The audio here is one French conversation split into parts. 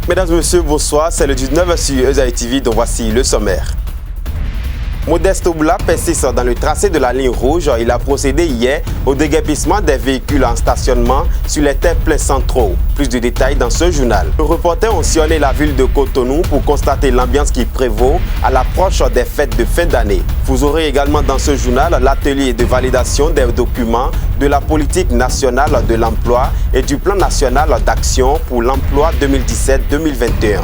Mesdames et messieurs, bonsoir. C'est le 19 sur Eusaï TV, dont voici le sommaire. Modeste Oboula persiste dans le tracé de la ligne rouge. Il a procédé hier au déguerpissement des véhicules en stationnement sur les terre-pleins centraux. Plus de détails dans ce journal. Les reporters ont sillonné la ville de Cotonou pour constater l'ambiance qui prévaut à l'approche des fêtes de fin d'année. Vous aurez également dans ce journal l'atelier de validation des documents de la politique nationale de l'emploi et du plan national d'action pour l'emploi 2017-2021.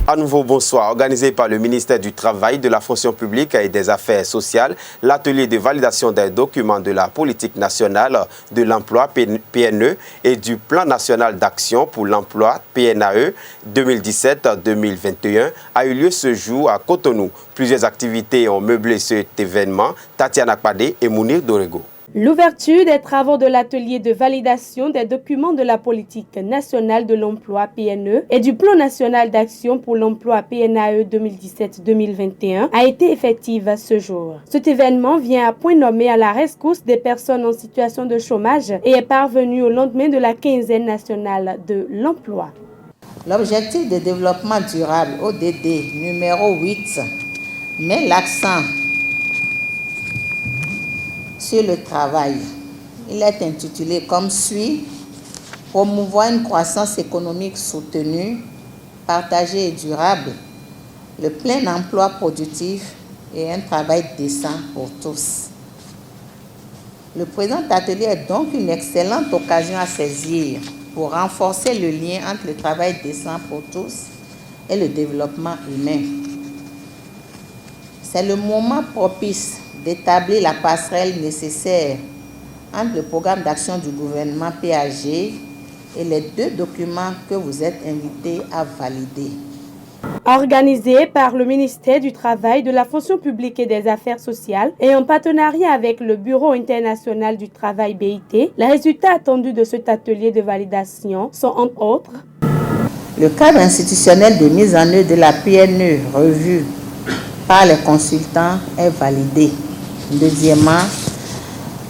À nouveau, bonsoir. Organisé par le ministère du Travail, de la Fonction publique et des Affaires sociales, l'atelier de validation des documents de la politique nationale de l'emploi PNE et du plan national d'action pour l'emploi PNAE 2017-2021 a eu lieu ce jour à Cotonou. Plusieurs activités ont meublé cet événement. Tatiana Kpade et Mounir Dorego. L'ouverture des travaux de l'atelier de validation des documents de la politique nationale de l'emploi PNE et du plan national d'action pour l'emploi PNAE 2017-2021 a été effective ce jour. Cet événement vient à point nommé à la rescousse des personnes en situation de chômage et est parvenu au lendemain de la quinzaine nationale de l'emploi. L'objectif de développement durable, ODD, numéro 8, met l'accent sur le travail. Il est intitulé comme suit: promouvoir une croissance économique soutenue, partagée et durable, le plein emploi productif et un travail décent pour tous. Le présent atelier est donc une excellente occasion à saisir pour renforcer le lien entre le travail décent pour tous et le développement humain. C'est le moment propice d'établir la passerelle nécessaire entre le programme d'action du gouvernement PAG et les deux documents que vous êtes invités à valider. Organisé par le ministère du Travail, de la Fonction publique et des Affaires sociales et en partenariat avec le Bureau international du travail BIT, les résultats attendus de cet atelier de validation sont entre autres le cadre institutionnel de mise en œuvre de la PNE revu par les consultants est validé. Deuxièmement,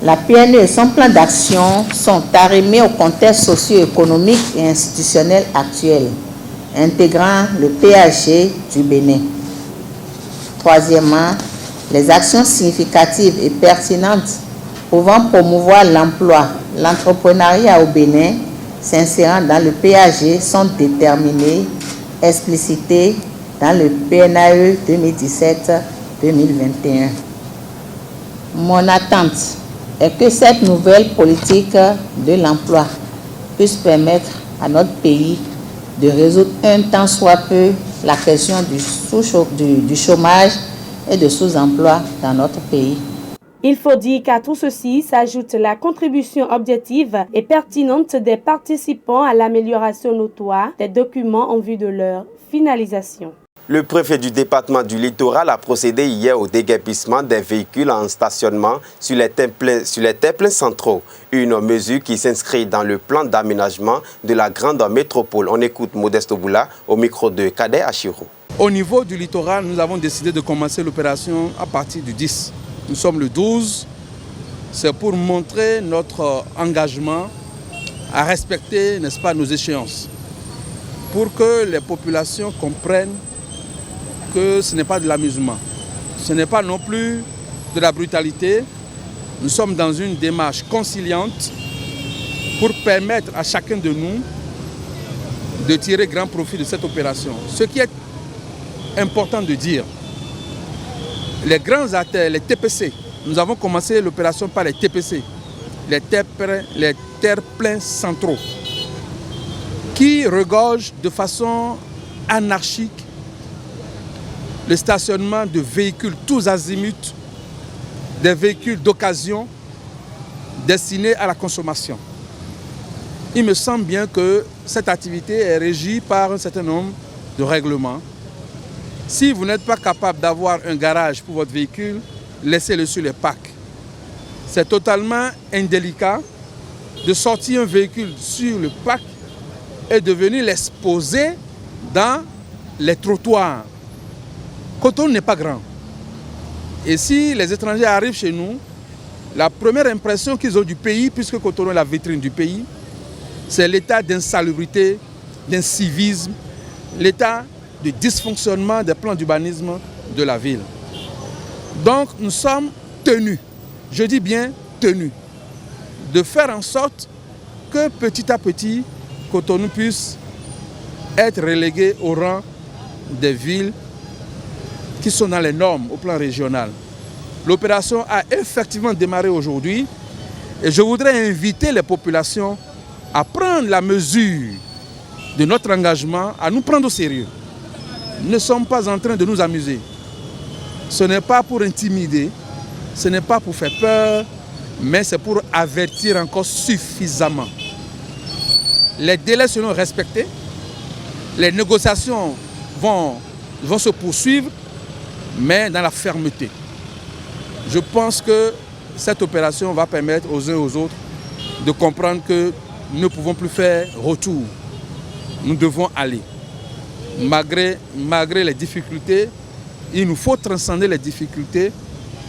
la PNE et son plan d'action sont arrimés au contexte socio-économique et institutionnel actuel, intégrant le PAG du Bénin. Troisièmement, les actions significatives et pertinentes pouvant promouvoir l'emploi, l'entrepreneuriat au Bénin, s'insérant dans le PAG, sont déterminées, explicitées dans le PNAE 2017-2021. Mon attente est que cette nouvelle politique de l'emploi puisse permettre à notre pays de résoudre un tant soit peu la question du chômage et de sous-emploi dans notre pays. Il faut dire qu'à tout ceci s'ajoute la contribution objective et pertinente des participants à l'amélioration notoire des documents en vue de leur finalisation. Le préfet du département du Littoral a procédé hier au déguerpissement des véhicules en stationnement sur les terre-pleins centraux, une mesure qui s'inscrit dans le plan d'aménagement de la grande métropole. On écoute Modeste Oboula au micro de Kader Achirou. Au niveau du littoral, nous avons décidé de commencer l'opération à partir du 10. Nous sommes le 12. C'est pour montrer notre engagement à respecter, n'est-ce pas, nos échéances. Pour que les populations comprennent que ce n'est pas de l'amusement, ce n'est pas non plus de la brutalité. Nous sommes dans une démarche conciliante pour permettre à chacun de nous de tirer grand profit de cette opération. Ce qui est important de dire, les grands artères, les TPC, nous avons commencé l'opération par les TPC, les terre-pleins centraux, qui regorgent de façon anarchique le stationnement de véhicules tous azimuts, des véhicules d'occasion destinés à la consommation. Il me semble bien que cette activité est régie par un certain nombre de règlements. Si vous n'êtes pas capable d'avoir un garage pour votre véhicule, laissez-le sur les parcs. C'est totalement indélicat de sortir un véhicule sur le parc et de venir l'exposer dans les trottoirs. Cotonou n'est pas grand. Et si les étrangers arrivent chez nous, la première impression qu'ils ont du pays, puisque Cotonou est la vitrine du pays, c'est l'état d'insalubrité d'incivisme, l'état de dysfonctionnement des plans d'urbanisme de la ville. Donc nous sommes tenus, je dis bien tenus, de faire en sorte que petit à petit, Cotonou puisse être relégué au rang des villes qui sont dans les normes au plan régional. L'opération a effectivement démarré aujourd'hui et je voudrais inviter les populations à prendre la mesure de notre engagement, à nous prendre au sérieux. Nous ne sommes pas en train de nous amuser. Ce n'est pas pour intimider, ce n'est pas pour faire peur, mais c'est pour avertir encore suffisamment. Les délais seront respectés, les négociations vont se poursuivre, mais dans la fermeté. Je pense que cette opération va permettre aux uns et aux autres de comprendre que nous ne pouvons plus faire retour. Nous devons aller. Malgré les difficultés, il nous faut transcender les difficultés,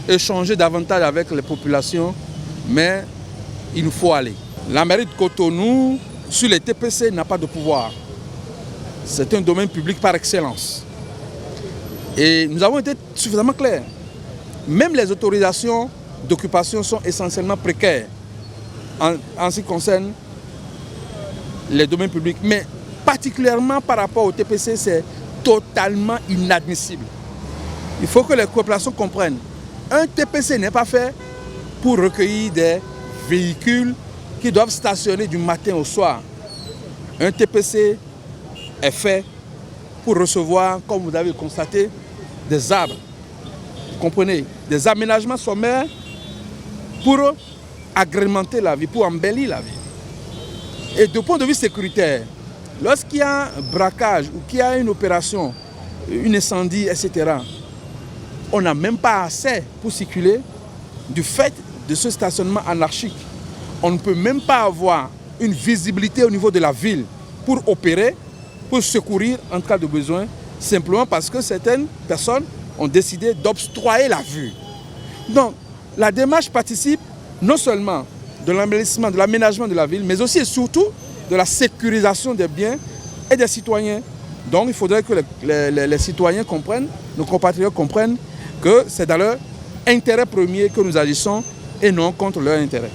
échanger davantage avec les populations, mais il nous faut aller. La mairie de Cotonou, sur les TPC, n'a pas de pouvoir. C'est un domaine public par excellence. Et nous avons été suffisamment clairs. Même les autorisations d'occupation sont essentiellement précaires en ce qui concerne les domaines publics. Mais particulièrement par rapport au TPC, c'est totalement inadmissible. Il faut que les populations comprennent. Un TPC n'est pas fait pour recueillir des véhicules qui doivent stationner du matin au soir. Un TPC est fait pour recevoir, comme vous avez constaté, des arbres. Vous comprenez? Des aménagements sommaires pour agrémenter la vie, pour embellir la vie. Et du point de vue sécuritaire, lorsqu'il y a un braquage ou qu'il y a une opération, un incendie, etc., on n'a même pas assez pour circuler du fait de ce stationnement anarchique. On ne peut même pas avoir une visibilité au niveau de la ville pour opérer, pour secourir en cas de besoin, simplement parce que certaines personnes ont décidé d'obstruer la vue. Donc, la démarche participe non seulement de l'embellissement, de l'aménagement de la ville, mais aussi et surtout de la sécurisation des biens et des citoyens. Donc, il faudrait que les citoyens comprennent, nos compatriotes comprennent que c'est dans leur intérêt premier que nous agissons et non contre leur intérêt.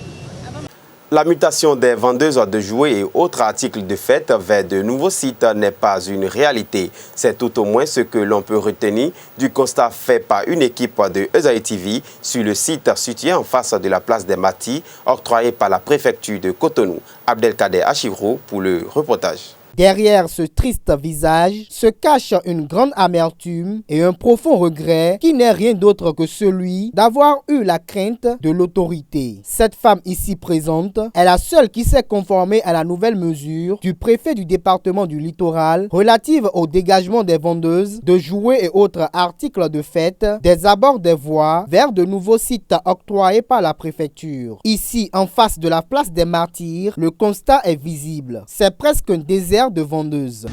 La mutation des vendeuses de jouets et autres articles de fête vers de nouveaux sites n'est pas une réalité. C'est tout au moins ce que l'on peut retenir du constat fait par une équipe de Esaïe TV sur le site situé en face de la place des Martyrs, octroyé par la préfecture de Cotonou. Abdelkader Achiro pour le reportage. Derrière ce triste visage se cache une grande amertume et un profond regret qui n'est rien d'autre que celui d'avoir eu la crainte de l'autorité. Cette femme ici présente est la seule qui s'est conformée à la nouvelle mesure du préfet du département du Littoral relative au dégagement des vendeuses de jouets et autres articles de fête des abords des voies vers de nouveaux sites octroyés par la préfecture. Ici, en face de la place des Martyrs, le constat est visible. C'est presque un désert de vendeuses.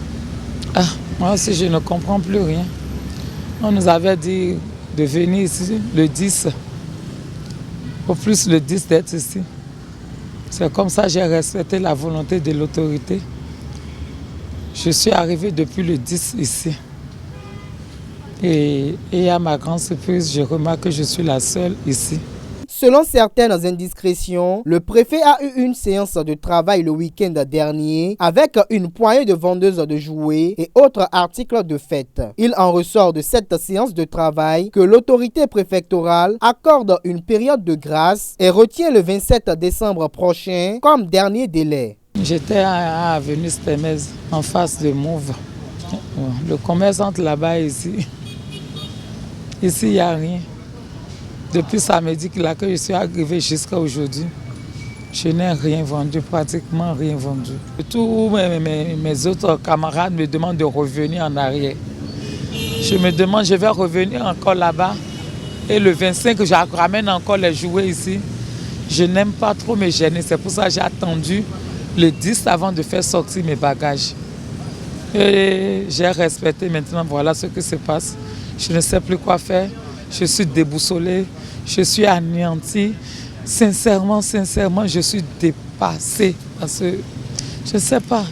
Moi aussi, je ne comprends plus rien. On nous avait dit de venir ici le 10. Au plus le 10 d'être ici. C'est comme ça que j'ai respecté la volonté de l'autorité. Je suis arrivée depuis le 10 ici. Et à ma grande surprise, je remarque que je suis la seule ici. Selon certaines indiscrétions, le préfet a eu une séance de travail le week-end dernier avec une poignée de vendeuses de jouets et autres articles de fête. Il en ressort de cette séance de travail que l'autorité préfectorale accorde une période de grâce et retient le 27 décembre prochain comme dernier délai. J'étais à Avenue Stemez, en face de Mouve. Le commerce entre là-bas et ici. Ici, il n'y a rien. Depuis samedi que je suis arrivé jusqu'à aujourd'hui, je n'ai rien vendu, pratiquement rien vendu. Tous mes autres camarades me demandent de revenir en arrière. Je me demande, je vais revenir encore là-bas. Et le 25, je ramène encore les jouets ici. Je n'aime pas trop me gêner, c'est pour ça que j'ai attendu le 10 avant de faire sortir mes bagages. Et j'ai respecté maintenant, voilà ce qui se passe. Je ne sais plus quoi faire. Je suis déboussolée, je suis anéantie. Sincèrement, je suis dépassée. Parce que je ne sais pas.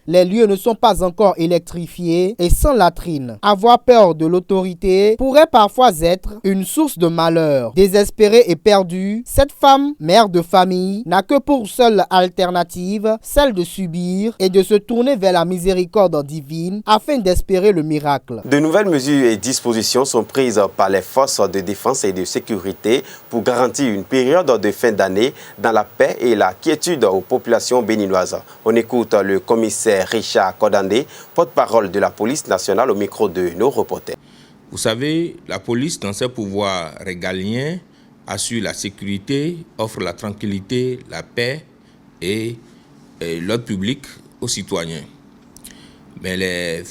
les lieux ne sont pas encore électrifiés et sans latrine. Avoir peur de l'autorité pourrait parfois être une source de malheur. Désespérée et perdue, cette femme, mère de famille, n'a que pour seule alternative celle de subir et de se tourner vers la miséricorde divine afin d'espérer le miracle. De nouvelles mesures et dispositions sont prises par les forces de défense et de sécurité pour garantir une période de fin d'année dans la paix et la quiétude aux populations béninoises. On écoute le commissaire Richard Kodandé, porte-parole de la police nationale au micro de nos reporters. Vous savez, la police, dans ses pouvoirs régaliens, assure la sécurité, offre la tranquillité, la paix et l'ordre public aux citoyens. Mais les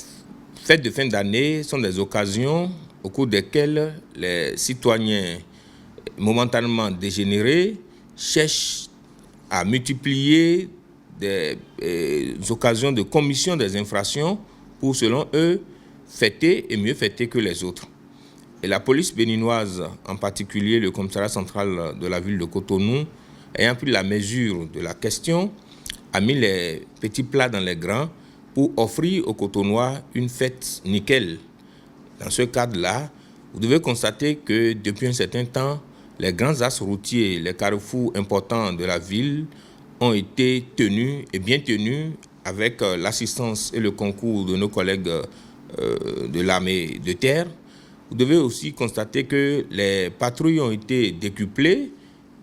fêtes de fin d'année sont des occasions au cours desquelles les citoyens momentanément dégénérés cherchent à multiplier des occasions de commission des infractions pour, selon eux, fêter et mieux fêter que les autres. Et la police béninoise, en particulier le commissariat central de la ville de Cotonou, ayant pris la mesure de la question, a mis les petits plats dans les grands pour offrir aux Cotonois une fête nickel. Dans ce cadre-là, vous devez constater que depuis un certain temps, les grands axes routiers, les carrefours importants de la ville ont été tenus et bien tenus avec l'assistance et le concours de nos collègues de l'armée de terre. Vous devez aussi constater que les patrouilles ont été décuplées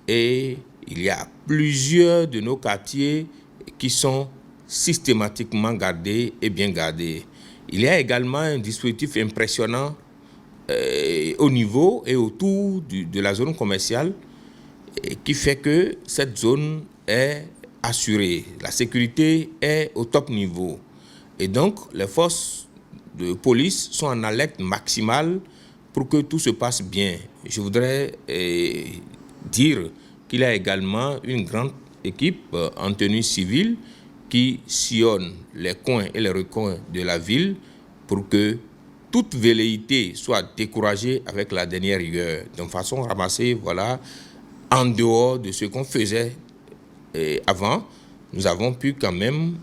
et il y a plusieurs de nos quartiers qui sont systématiquement gardés et bien gardés. Il y a également un dispositif impressionnant au niveau et autour de la zone commerciale qui fait que cette zone est assurée. La sécurité est au top niveau. Et donc, les forces de police sont en alerte maximale pour que tout se passe bien. Je voudrais dire qu'il y a également une grande équipe en tenue civile qui sillonne les coins et les recoins de la ville pour que toute velléité soit découragée avec la dernière rigueur. De façon ramassée, voilà, en dehors de ce qu'on faisait avant, nous avons pu quand même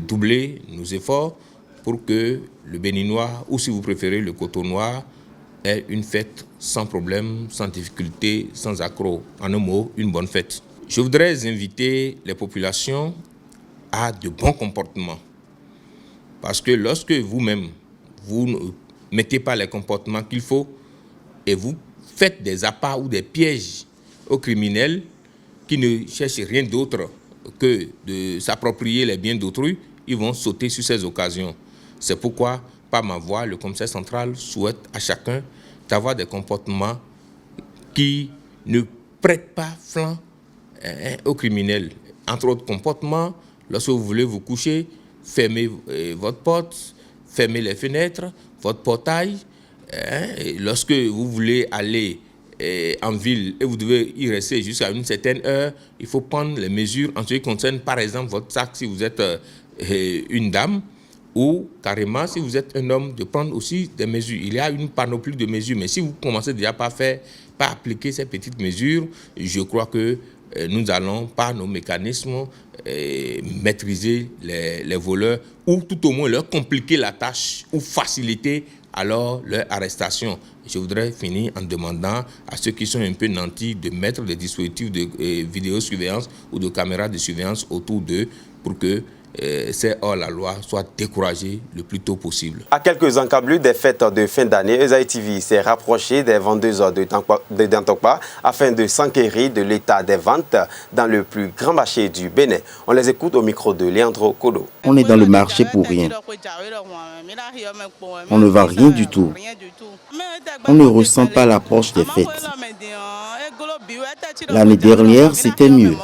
doubler nos efforts pour que le Béninois, ou si vous préférez le Cotonois, ait une fête sans problème, sans difficulté, sans accroc. En un mot, une bonne fête. Je voudrais inviter les populations à de bons comportements. Parce que lorsque vous-même, vous ne mettez pas les comportements qu'il faut et vous faites des appâts ou des pièges aux criminels qui ne cherchent rien d'autre que de s'approprier les biens d'autrui, ils vont sauter sur ces occasions. C'est pourquoi, par ma voix, le commissaire central souhaite à chacun d'avoir des comportements qui ne prêtent pas flanc aux criminels. Entre autres comportements, lorsque vous voulez vous coucher, fermez votre porte, fermez les fenêtres, votre portail. Lorsque vous voulez aller en ville et vous devez y rester jusqu'à une certaine heure, il faut prendre les mesures en ce qui concerne, par exemple, votre sac si vous êtes une dame, ou carrément, si vous êtes un homme, de prendre aussi des mesures. Il y a une panoplie de mesures, mais si vous commencez déjà par appliquer ces petites mesures, je crois que nous allons, par nos mécanismes, maîtriser les voleurs, ou tout au moins leur compliquer la tâche, ou faciliter alors leur arrestation. Je voudrais finir en demandant à ceux qui sont un peu nantis de mettre des dispositifs de vidéosurveillance ou de caméras de surveillance autour d'eux pour que ces hors-la-loi soient découragés le plus tôt possible. À quelques encablures des fêtes de fin d'année, Esaïe TV s'est rapproché des vendeuses de Dantokpa afin de s'enquérir de l'état des ventes dans le plus grand marché du Bénin. On les écoute au micro de Leandro Kodo. On est dans le marché pour rien. On ne vend rien du tout. On ne ressent pas l'approche des fêtes. L'année dernière, c'était mieux.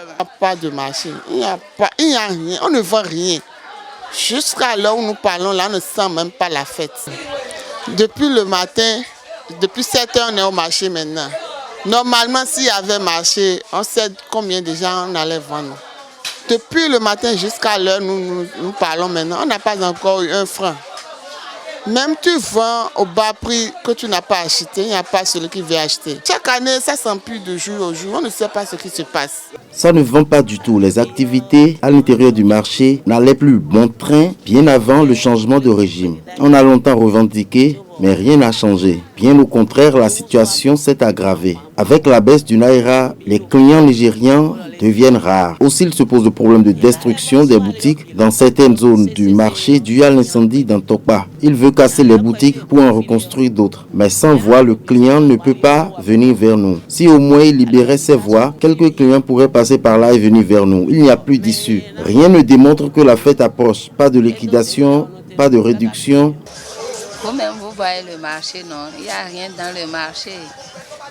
Il n'y a pas de marché, il n'y a rien, on ne vend rien. Jusqu'à l'heure où nous parlons, là, on ne sent même pas la fête. Depuis le matin, depuis 7 heures, on est au marché maintenant. Normalement, s'il y avait marché, on sait combien de gens on allait vendre. Depuis le matin jusqu'à l'heure, nous parlons maintenant, on n'a pas encore eu 1 franc. Même tu vends au bas prix que tu n'as pas acheté, il n'y a pas celui qui veut acheter. Chaque année, ça s'empile de jour au jour, on ne sait pas ce qui se passe. Ça ne vend pas du tout. Les activités à l'intérieur du marché n'allaient plus bon train bien avant le changement de régime. On a longtemps revendiqué, mais rien n'a changé. Bien au contraire, la situation s'est aggravée. Avec la baisse du Naira, les clients nigérians deviennent rares. Aussi, il se pose le problème de destruction des boutiques dans certaines zones du marché dû à l'incendie d'Antokpa. Il veut casser les boutiques pour en reconstruire d'autres. Mais sans voie, le client ne peut pas venir vers nous. Si au moins il libérait ses voies, quelques clients pourraient passer par là et venir vers nous. Il n'y a plus d'issue. Rien ne démontre que la fête approche. Pas de liquidation, pas de réduction. Vous-même, vous voyez le marché, non? Il n'y a rien dans le marché.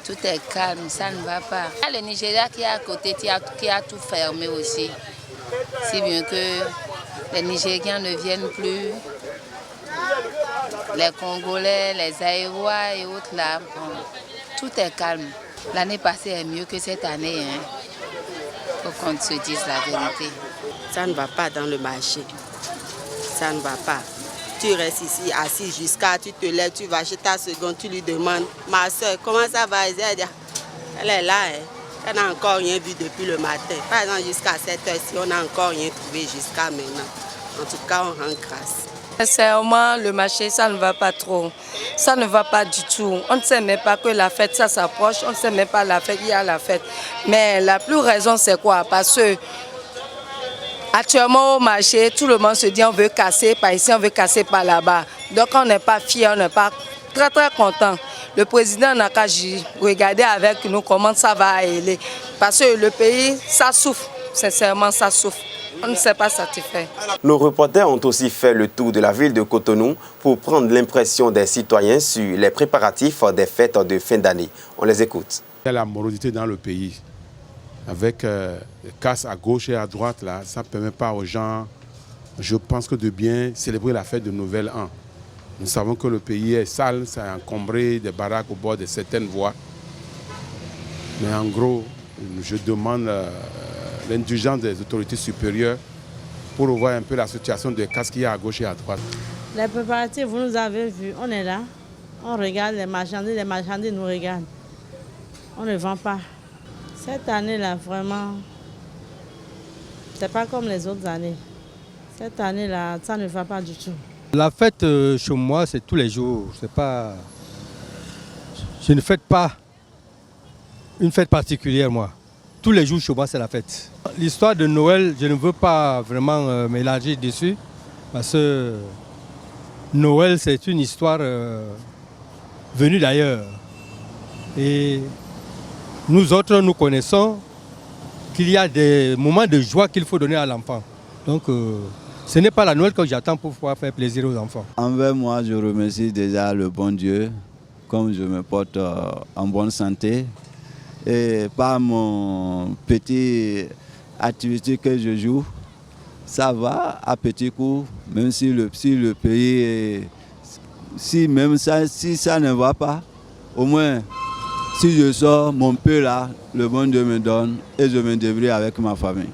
Tout est calme, ça ne va pas. Il y a le Nigeria qui est à côté, qui a tout fermé aussi. Si bien que les Nigériens ne viennent plus. Les Congolais, les Aérois et autres là, bon, tout est calme. L'année passée est mieux que cette année. Faut qu'on se dise la vérité. Ça ne va pas dans le marché. Ça ne va pas. Tu restes ici assis jusqu'à tu te lèves, tu vas acheter ta seconde, tu lui demandes, ma soeur, comment ça va? Elle est là, elle n'a encore rien vu depuis le matin. Par exemple, jusqu'à 7 heures-ci, on n'a encore rien trouvé jusqu'à maintenant. En tout cas, on rend grâce. Sincèrement, le marché, ça ne va pas trop. Ça ne va pas du tout. On ne sait même pas que la fête, ça s'approche. On ne sait même pas la fête, il y a la fête. Mais la plus raison, c'est quoi? Parce que actuellement au marché, tout le monde se dit on veut casser par ici, on veut casser par là-bas. Donc on n'est pas fiers, on n'est pas très content. Le président n'a qu'à regarder avec nous comment ça va aller. Parce que le pays, ça souffre. Sincèrement, ça souffre. On ne s'est pas satisfait. Nos reporters ont aussi fait le tour de la ville de Cotonou pour prendre l'impression des citoyens sur les préparatifs des fêtes de fin d'année. On les écoute. Il y a la morosité dans le pays. Avec les casses à gauche et à droite, là, ça ne permet pas aux gens, je pense que de bien célébrer la fête de Nouvel An. Nous savons que le pays est sale, ça a encombré des baraques au bord de certaines voies. Mais en gros, je demande l'indulgence des autorités supérieures pour revoir un peu la situation des casses qu'il y a à gauche et à droite. Les préparatifs, vous nous avez vus, on est là, on regarde les marchandises nous regardent. On ne vend pas. Cette année-là, vraiment, c'est pas comme les autres années. Cette année-là, ça ne va pas du tout. La fête chez moi, c'est tous les jours. C'est pas... Je ne fête pas une fête particulière, moi. Tous les jours chez moi, c'est la fête. L'histoire de Noël, je ne veux pas vraiment m'élargir dessus. Parce que Noël, c'est une histoire venue d'ailleurs. Et nous autres, nous connaissons qu'il y a des moments de joie qu'il faut donner à l'enfant. Donc, ce n'est pas la Noël que j'attends pour pouvoir faire plaisir aux enfants. Envers moi, je remercie déjà le bon Dieu, comme je me porte en bonne santé. Et par mon petit activité que je joue, ça va à petit coup, même si le pays, si ça ne va pas, au moins, si je sors, mon peu là, le bon Dieu me donne et je me débrouille avec ma famille.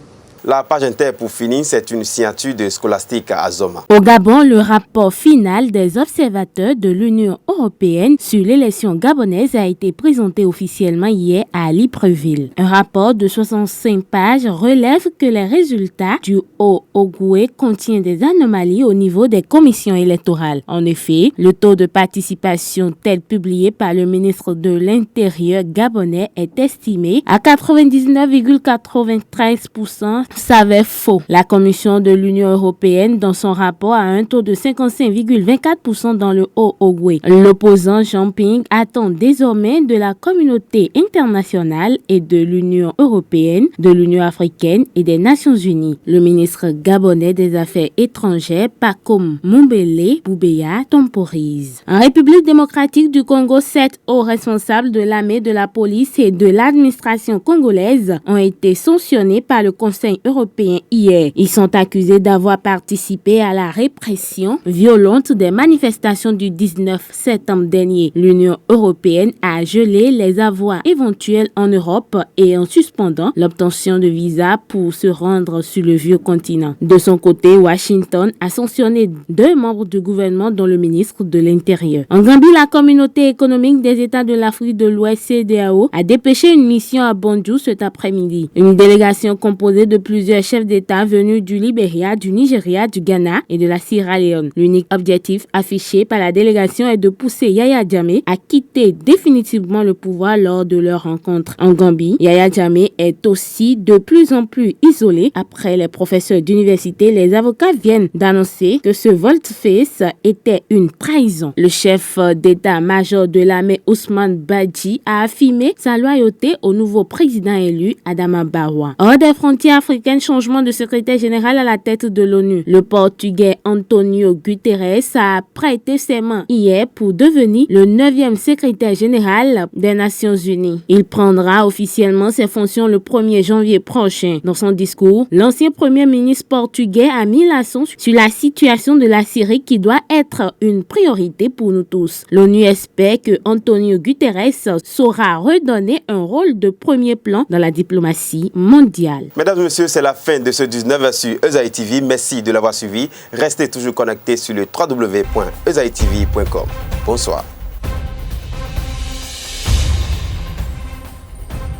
La page inter pour finir, c'est une signature de Scholastique Azoma. Au Gabon, le rapport final des observateurs de l'Union européenne sur l'élection gabonaise a été présenté officiellement hier à Libreville. Un rapport de 65 pages relève que les résultats du Haut-Ogooué contiennent des anomalies au niveau des commissions électorales. En effet, le taux de participation tel publié par le ministre de l'Intérieur gabonais est estimé à 99,93%. S'avère faux. La Commission de l'Union européenne, dans son rapport, a un taux de 55,24% dans le Haut-Ogooué. L'opposant Jean Ping attend désormais de la communauté internationale et de l'Union européenne, de l'Union africaine et des Nations unies. Le ministre gabonais des Affaires étrangères, Pacome Mumbele Boubeya, temporise. En République démocratique du Congo, 7 hauts responsables de l'armée, de la police et de l'administration congolaise ont été sanctionnés par le Conseil européen hier. Ils sont accusés d'avoir participé à la répression violente des manifestations du 19 septembre dernier. L'Union européenne a gelé les avoirs éventuels en Europe et en suspendant l'obtention de visas pour se rendre sur le vieux continent. De son côté, Washington a sanctionné 2 membres du gouvernement dont le ministre de l'Intérieur. En Gambie, la communauté économique des États de l'Afrique de l'Ouest CEDEAO a dépêché une mission à Banjul cet après-midi. Une délégation composée de plusieurs chefs d'État venus du Libéria, du Nigeria, du Ghana et de la Sierra Leone. L'unique objectif affiché par la délégation est de pousser Yahya Jammeh à quitter définitivement le pouvoir lors de leur rencontre. En Gambie, Yahya Jammeh est aussi de plus en plus isolé. Après les professeurs d'université, les avocats viennent d'annoncer que ce volte-face était une trahison. Le chef d'état-major de l'armée Ousmane Badji a affirmé sa loyauté au nouveau président élu Adama Barrow. Hors des frontières africaines, changement de secrétaire général à la tête de l'ONU. Le Portugais Antonio Guterres a prêté serment hier pour devenir le 9e secrétaire général des Nations Unies. Il prendra officiellement ses fonctions le 1er janvier prochain. Dans son discours, l'ancien premier ministre portugais a mis l'accent sur la situation de la Syrie qui doit être une priorité pour nous tous. L'ONU espère que Antonio Guterres saura redonner un rôle de premier plan dans la diplomatie mondiale. Mesdames et messieurs, c'est la fin de ce 19 sur Ezaï TV. Merci de l'avoir suivi. Restez toujours connectés sur le www.ezaïtv.com. Bonsoir.